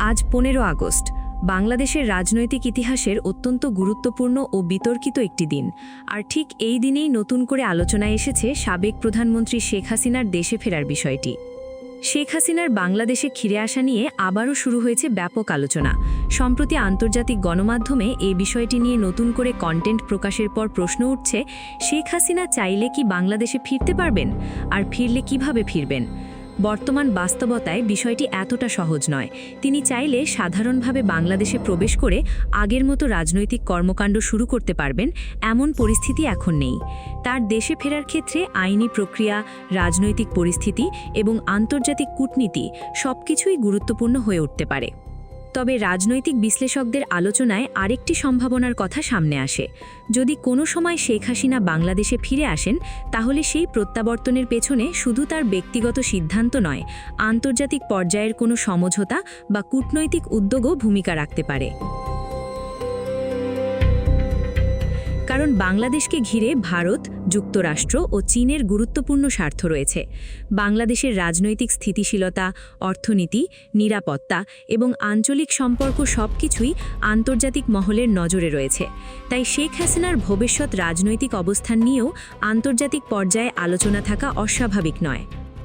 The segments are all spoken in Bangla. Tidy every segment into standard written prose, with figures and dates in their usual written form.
আজ 15 আগস্ট বাংলাদেশের রাজনৈতিক ইতিহাসের অত্যন্ত গুরুত্বপূর্ণ ও বিতর্কিত একটি দিন। আর ঠিক এই দিনেই নতুন করে আলোচনায় এসেছে সাবেক প্রধানমন্ত্রী শেখ হাসিনার দেশে ফেরার বিষয়টি। শেখ হাসিনার বাংলাদেশে ফিরে আসা নিয়ে আবারও শুরু হয়েছে ব্যাপক আলোচনা। সম্প্রতি আন্তর্জাতিক গণমাধ্যমে এই বিষয়টি নিয়ে নতুন করে কন্টেন্ট প্রকাশের পর প্রশ্ন উঠছে, শেখ হাসিনা চাইলে কি বাংলাদেশে ফিরতে পারবেন, আর ফিরলে কিভাবে ফিরবেন? বর্তমান বাস্তবতায় বিষয়টি এতটা সহজ নয়। তিনি চাইলে সাধারণভাবে বাংলাদেশে প্রবেশ করে আগের মতো রাজনৈতিক কর্মকাণ্ড শুরু করতে পারবেন, এমন পরিস্থিতি এখন নেই। তার দেশে ফেরার ক্ষেত্রে আইনি প্রক্রিয়া, রাজনৈতিক পরিস্থিতি এবং আন্তর্জাতিক কূটনীতি সবকিছুই গুরুত্বপূর্ণ হয়ে উঠতে পারে। তবে রাজনৈতিক বিশ্লেষকদের আলোচনায় আরেকটি সম্ভাবনার কথা সামনে আসে। যদি কোনো সময় শেখ হাসিনা বাংলাদেশে ফিরে আসেন, তাহলে সেই প্রত্যাবর্তনের পেছনে শুধু তার ব্যক্তিগত সিদ্ধান্ত নয়, আন্তর্জাতিক পর্যায়ের কোনো সমঝোতা বা কূটনৈতিক উদ্যোগও ভূমিকা রাখতে পারে। কারণ বাংলাদেশকে ঘিরে ভারত, যুক্তরাষ্ট্র ও চীনের গুরুত্বপূর্ণ স্বার্থ রয়েছে। বাংলাদেশের রাজনৈতিক স্থিতিশীলতা, অর্থনীতি, নিরাপত্তা এবং আঞ্চলিক সম্পর্ক সবকিছুই আন্তর্জাতিক মহলের নজরে রয়েছে। তাই শেখ হাসিনার ভবিষ্যৎ রাজনৈতিক অবস্থান নিয়েও আন্তর্জাতিক পর্যায়ে আলোচনা থাকা অস্বাভাবিক নয়।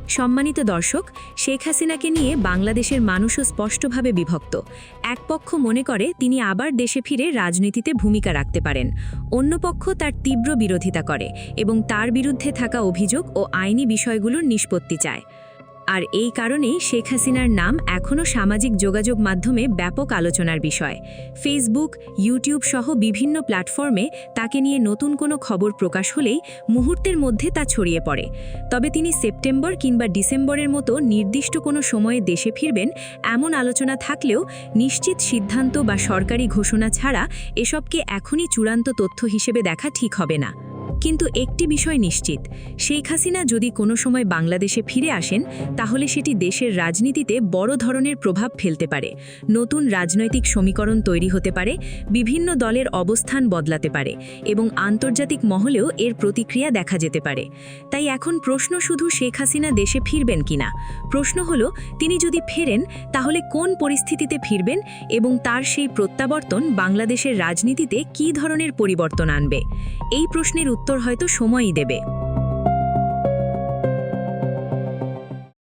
সম্মানিত দর্শক, শেখ হাসিনাকে নিয়ে বাংলাদেশের মানুষও স্পষ্টভাবে বিভক্ত। এক পক্ষ মনে করে তিনি আবার দেশে ফিরে রাজনীতিতে ভূমিকা রাখতে পারেন, অন্য পক্ষ তার তীব্র বিরোধিতা করে এবং তার বিরুদ্ধে থাকা অভিযোগ ও আইনি বিষয়গুলোর নিষ্পত্তি চায়। আর এই কারণেই শেখ হাসিনার নাম এখনও সামাজিক যোগাযোগ মাধ্যমে ব্যাপক আলোচনার বিষয়। ফেসবুক, ইউটিউব সহ বিভিন্ন প্ল্যাটফর্মে তাকে নিয়ে নতুন কোনো খবর প্রকাশ হলেই মুহূর্তের মধ্যে তা ছড়িয়ে পড়ে। তবে তিনি সেপ্টেম্বর কিংবা ডিসেম্বরের মতো নির্দিষ্ট কোনো সময়ে দেশে ফিরবেন এমন আলোচনা থাকলেও নিশ্চিত সিদ্ধান্ত বা সরকারি ঘোষণা ছাড়া এসবকে এখনই চূড়ান্ত তথ্য হিসেবে দেখা ঠিক হবে না। কিন্তু একটি বিষয় নিশ্চিত, শেখ হাসিনা যদি কোনো সময় বাংলাদেশে ফিরে আসেন, তাহলে সেটি দেশের রাজনীতিতে বড় ধরনের প্রভাব ফেলতে পারে। নতুন রাজনৈতিক সমীকরণ তৈরি হতে পারে, বিভিন্ন দলের অবস্থান বদলাতে পারে এবং আন্তর্জাতিক মহলেও এর প্রতিক্রিয়া দেখা যেতে পারে। তাই এখন প্রশ্ন শুধু শেখ হাসিনা দেশে ফিরবেন কিনা, প্রশ্ন হলো তিনি যদি ফেরেন তাহলে কোন পরিস্থিতিতে ফিরবেন এবং তার সেই প্রত্যাবর্তন বাংলাদেশের রাজনীতিতে কী ধরনের পরিবর্তন আনবে। এই প্রশ্নের উত্তর হয়তো সময়ই দেবে।